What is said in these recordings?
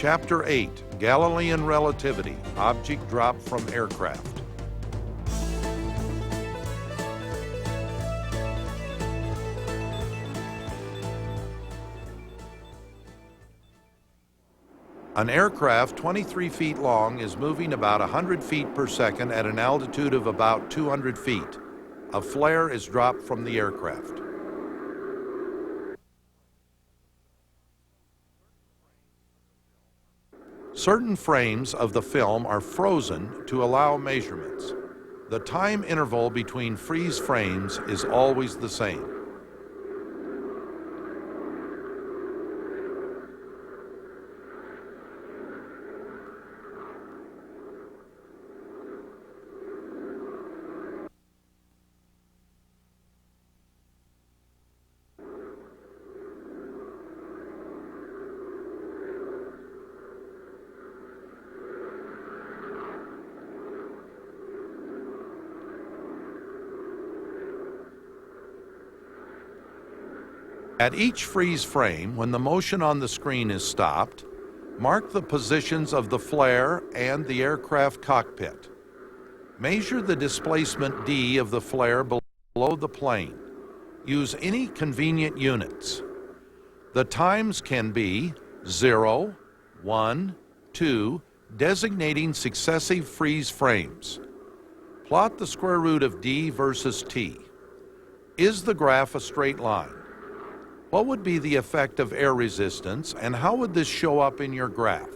Chapter 8, Galilean Relativity, Object Drop from Aircraft. An aircraft 23 feet long is moving about 100 feet per second at an altitude of about 200 feet. A flare is dropped from the aircraft. Certain frames of the film are frozen to allow measurements. The time interval between freeze frames is always the same. At each freeze frame, when the motion on the screen is stopped, mark the positions of the flare and the aircraft cockpit. Measure the displacement d of the flare below the plane. Use any convenient units. The times can be 0, 1, 2, designating successive freeze frames. Plot the square root of d versus t. Is the graph a straight line? What would be the effect of air resistance, and how would this show up in your graph?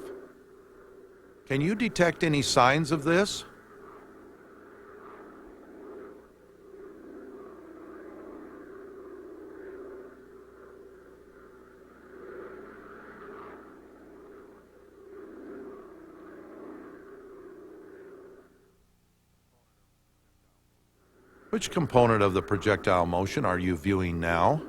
Can you detect any signs of this? Which component of the projectile motion are you viewing now?